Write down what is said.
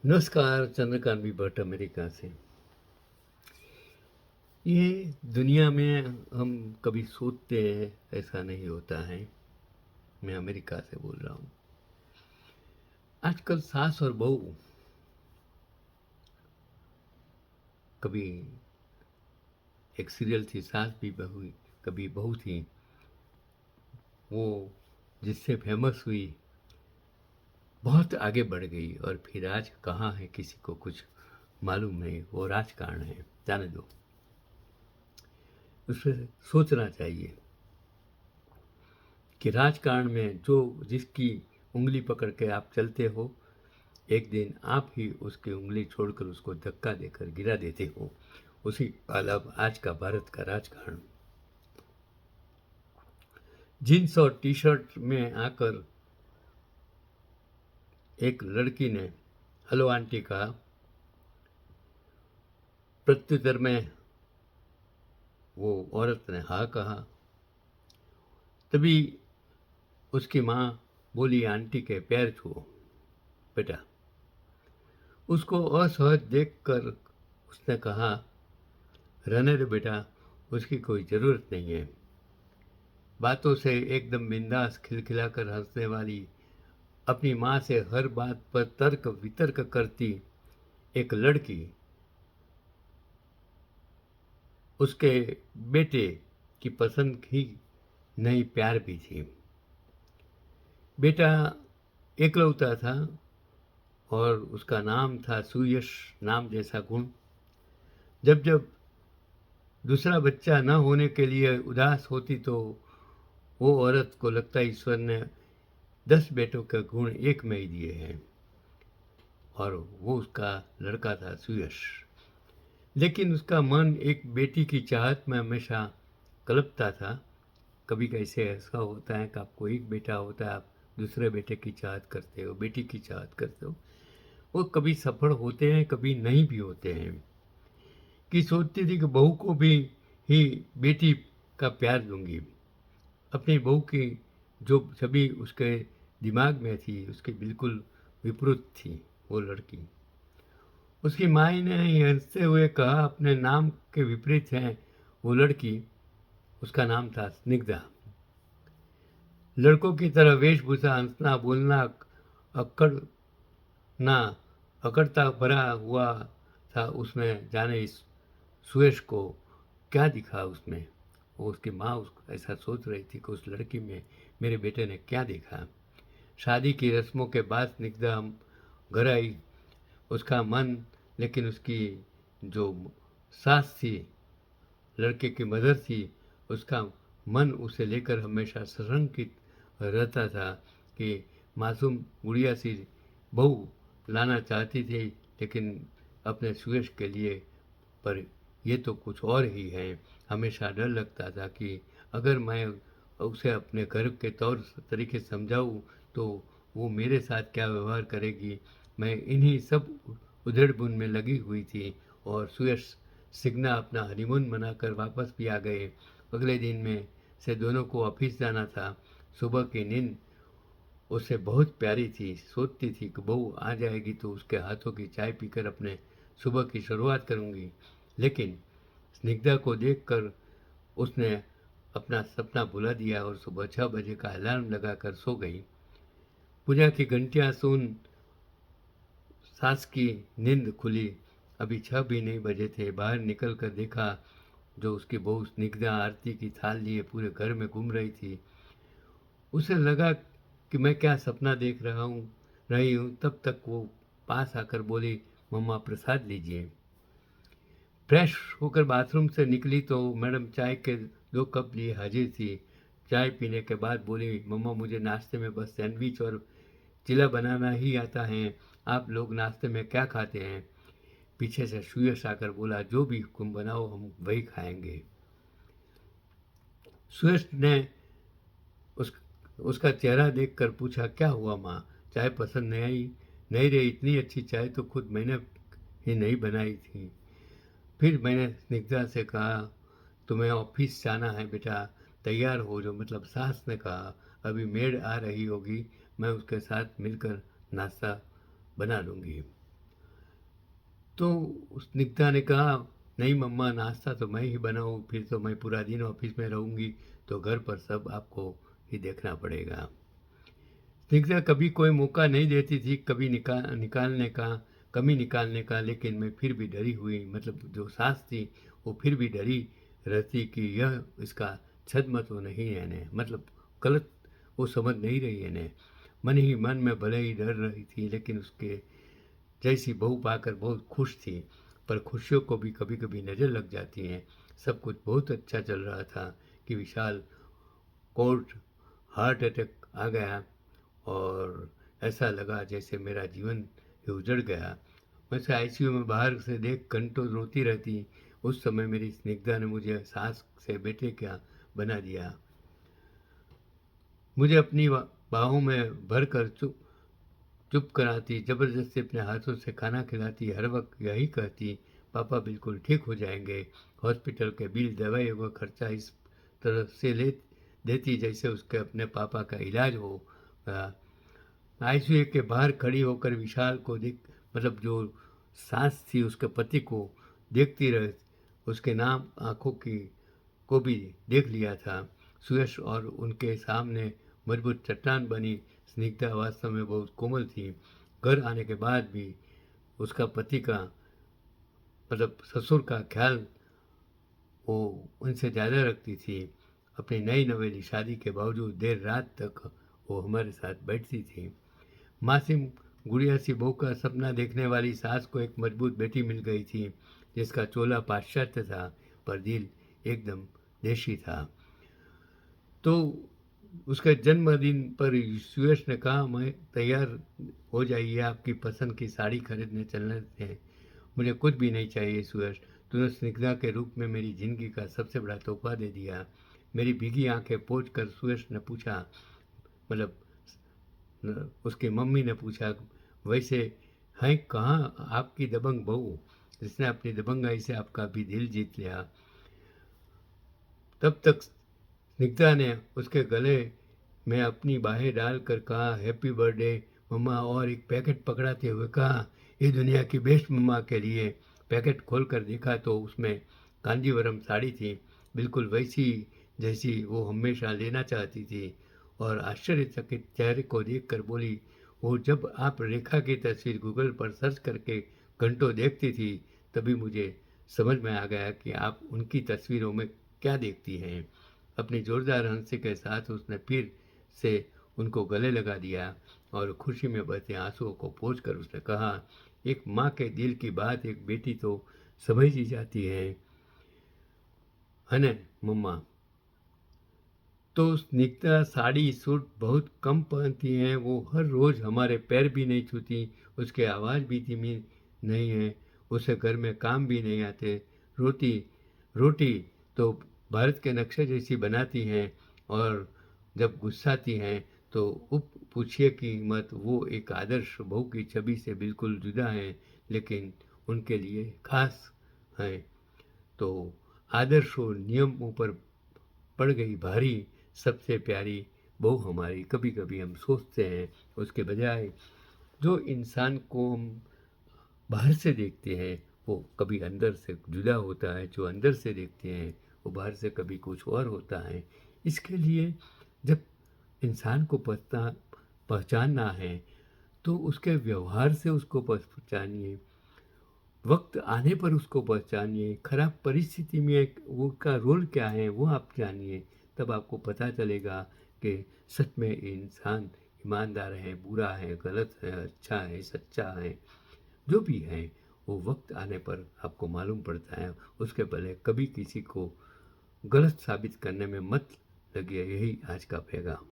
नमस्कार, Chandrakant B Bhatt America से। ये दुनिया में हम कभी सोचते हैं ऐसा नहीं होता है। मैं अमेरिका से बोल रहा हूँ। आजकल सास और बहू कभी एक सीरियल थी सास भी बहू, कभी बहू थी, वो जिससे फेमस हुई, बहुत आगे बढ़ गई और फिर आज कहाँ है किसी को कुछ मालूम नहीं। वो राजकारण है, जाने दो। उस पर सोचना चाहिए कि राजकारण में जो जिसकी उंगली पकड़ के आप चलते हो, एक दिन आप ही उसकी उंगली छोड़कर उसको धक्का देकर गिरा देते हो। उसी का लाभ आज का भारत का राजकारण। जीन्स और टी शर्ट में आकर एक लड़की ने हेलो आंटी कहा। प्रत्युत्तर में वो औरत ने हाँ कहा। तभी उसकी माँ बोली, आंटी के पैर छुओ बेटा। उसको असहज देखकर उसने कहा, रहने दो बेटा, उसकी कोई ज़रूरत नहीं है। बातों से एकदम बिंदास खिलखिलाकर हंसने वाली, अपनी माँ से हर बात पर तर्क वितर्क करती एक लड़की उसके बेटे की पसंद ही नहीं, प्यार भी थी। बेटा एकलौता था और उसका नाम था सुयश, नाम जैसा गुण। जब जब दूसरा बच्चा न होने के लिए उदास होती तो वो औरत को लगता ईश्वर ने 10 बेटों के गुण एक में ही दिए हैं, और वो उसका लड़का था सुयश। लेकिन उसका मन एक बेटी की चाहत में हमेशा कलपता था। कभी कैसे ऐसा होता है कि आपको एक बेटा होता है, आप दूसरे बेटे की चाहत करते हो, बेटी की चाहत करते हो। वो कभी सफल होते हैं, कभी नहीं भी होते हैं। कि सोचती थी कि बहू को भी ही बेटी का प्यार दूंगी। अपनी बहू की जो छवि उसके दिमाग में थी, उसके बिल्कुल विपरीत थी वो लड़की। उसकी माँ ने हंसते हुए कहा, अपने नाम के विपरीत है वो लड़की। उसका नाम था स्निग्धा। लड़कों की तरह वेशभूषा, हंसना, बोलना, अक्कड़ना, अकड़ता भरा हुआ था उसमें। जाने इस सुयश को क्या दिखा उसमें। वो उसकी माँ उसको ऐसा सोच रही थी कि उस लड़की में मेरे बेटे ने क्या देखा। शादी की रस्मों के बाद स्निग्धा हम घर आई। उसका मन, लेकिन उसकी जो सास थी, लड़के की मदर थी, उसका मन उसे लेकर हमेशा संशयित रहता था कि मासूम गुड़िया सी बहू लाना चाहती थी, लेकिन अपने सुयश के लिए। पर ये तो कुछ और ही है। हमेशा डर लगता था कि अगर मैं उसे अपने घर के तौर तरीके समझाऊँ तो वो मेरे साथ क्या व्यवहार करेगी। मैं इन्हीं सब उधेड़-बुन में लगी हुई थी और सुयश सिग्ना अपना हनीमून मनाकर वापस भी आ गए। अगले दिन में से दोनों को ऑफिस जाना था। सुबह की नींद उसे बहुत प्यारी थी। सोचती थी कि बहू आ जाएगी तो उसके हाथों की चाय पीकर अपने सुबह की शुरुआत करूंगी। लेकिन स्निग्धा को देखकर उसने अपना सपना भुला दिया और सुबह 6 बजे का अलार्म लगाकर सो गई। पूजा की घंटियां सुन सास की नींद खुली। अभी 6 भी नहीं बजे थे। बाहर निकल कर देखा, जो उसकी बहू स्निग्धा आरती की थाल लिए पूरे घर में घूम रही थी। उसे लगा कि मैं क्या सपना देख रही हूँ। तब तक वो पास आकर बोली, मम्मा प्रसाद लीजिए। फ्रेश होकर बाथरूम से निकली तो मैडम चाय के 2 कप लिए हाजिर थी। चाय पीने के बाद बोली, मम्मा मुझे नाश्ते में बस सैंडविच और चिला बनाना ही आता है। आप लोग नाश्ते में क्या खाते हैं? पीछे से सुयश आकर बोला, जो भी तुम बनाओ हम वही खाएंगे। सुयश ने उस उसका चेहरा देखकर पूछा, क्या हुआ माँ? चाय पसंद नहीं रही? इतनी अच्छी चाय तो खुद मैंने ही नहीं बनाई थी। फिर मैंने स्निग्धा से कहा, तुम्हें ऑफिस जाना है बेटा, तैयार हो जाओ। मतलब सास ने कहा, अभी मेड आ रही होगी, मैं उसके साथ मिलकर नाश्ता बना लूँगी। तो स्निग्धा ने कहा, नहीं मम्मा, नाश्ता तो मैं ही बनाऊँ, फिर तो मैं पूरा दिन ऑफिस में रहूँगी, तो घर पर सब आपको ही देखना पड़ेगा। स्निग्धा कभी कोई मौका नहीं देती थी, कभी निकालने का, कमी निकालने का, लेकिन मैं फिर भी डरी हुई, मतलब जो सास थी वो फिर भी डरी रहती कि यह इसका छद्म तो नहीं है ने, मतलब गलत वो समझ नहीं रही है ने। मन ही मन में भले ही डर रही थी, लेकिन उसके जैसी बहू पाकर बहुत खुश थी। पर खुशियों को भी कभी कभी नज़र लग जाती हैं। सब कुछ बहुत अच्छा चल रहा था कि विशाल कोर्ट हार्ट अटैक आ गया, और ऐसा लगा जैसे मेरा जीवन ही उजड़ गया। मैं से आईसीयू में बाहर से देख घंटों रोती रहती। उस समय मेरी स्निग्धा ने मुझे सास से बेटे क्या बना दिया। मुझे अपनी बाहों में भरकर चुप चुप कराती, ज़बरदस्ती अपने हाथों से खाना खिलाती, हर वक्त यही कहती, पापा बिल्कुल ठीक हो जाएंगे। हॉस्पिटल के बिल, दवाइयों का खर्चा इस तरह से ले देती जैसे उसके अपने पापा का इलाज हो। आईसीयू के बाहर खड़ी होकर विशाल को देख, मतलब जो सास थी उसके पति को देखती रह, उसके नाम आंखों की को भी देख लिया था। सुयश और उनके सामने मजबूत चट्टान बनी स्निग्धा वास्तव में बहुत कोमल थी। घर आने के बाद भी उसका पति का, मतलब ससुर का ख्याल वो उनसे ज़्यादा रखती थी। अपनी नई नवेली शादी के बावजूद देर रात तक वो हमारे साथ बैठती थी। मासूम गुड़िया सी बहू का सपना देखने वाली सास को एक मजबूत बेटी मिल गई थी, जिसका चोला पाश्चात्य था पर दिल एकदम देशी था। तो उसके जन्मदिन पर सुयश ने कहा, मैं तैयार हो जाइए, आपकी पसंद की साड़ी खरीदने चलने थे। मुझे कुछ भी नहीं चाहिए सुयश, तूने स्निग्धा के रूप में मेरी ज़िंदगी का सबसे बड़ा तोहफा दे दिया। मेरी भीगी आंखें पोंछ कर सुयश ने पूछा, मतलब उसकी मम्मी ने पूछा, वैसे हैं कहाँ आपकी दबंग बहू, जिसने अपनी दबंगाई से आपका भी दिल जीत लिया। तब तक स्निग्धा ने उसके गले में अपनी बाहें डालकर कहा, हैप्पी बर्थडे मम्मा, और एक पैकेट पकड़ाते हुए कहा, ये दुनिया की बेस्ट मम्मा के लिए। पैकेट खोलकर देखा तो उसमें कांजीवरम साड़ी थी, बिल्कुल वैसी जैसी वो हमेशा लेना चाहती थी। और आश्चर्यचकित चेहरे को देखकर बोली, वो जब आप रेखा की तस्वीर गूगल पर सर्च करके घंटों देखती थी, तभी मुझे समझ में आ गया कि आप उनकी तस्वीरों में क्या देखती हैं। अपनी जोरदार हंसी के साथ उसने फिर से उनको गले लगा दिया और खुशी में बहते आंसुओं को पोंछकर उसने कहा, एक माँ के दिल की बात एक बेटी तो समझ ही जाती है ना मम्मा। तो स्निग्धा साड़ी सूट बहुत कम पहनती हैं, वो हर रोज़ हमारे पैर भी नहीं छूती, उसकी आवाज़ भी धीमी नहीं है, उसे घर में काम भी नहीं आते। रोटी रोटी तो भारत के नक्शे जैसी बनाती हैं, और जब गुस्साती हैं तो उप पूछिए कि मत, वो एक आदर्श बहू की छवि से बिल्कुल जुदा हैं, लेकिन उनके लिए खास हैं। तो आदर्श और नियमों पर पड़ गई भारी सबसे प्यारी बहू हमारी। कभी कभी हम सोचते हैं उसके बजाय जो इंसान को हम बाहर से देखते हैं वो कभी अंदर से जुदा होता है, जो अंदर से देखते हैं वो बाहर से कभी कुछ और होता है। इसके लिए जब इंसान को पहचानना है तो उसके व्यवहार से उसको पहचानिए, वक्त आने पर उसको पहचानिए, खराब परिस्थिति में वो का रोल क्या है वो आप जानिए। तब आपको पता चलेगा कि सच में ये इंसान ईमानदार है, बुरा है, गलत है, अच्छा है, सच्चा है, जो भी है वो वक्त आने पर आपको मालूम पड़ता है। उसके पहले कभी किसी को गलत साबित करने में मत लगिए। यही आज का पैगाम।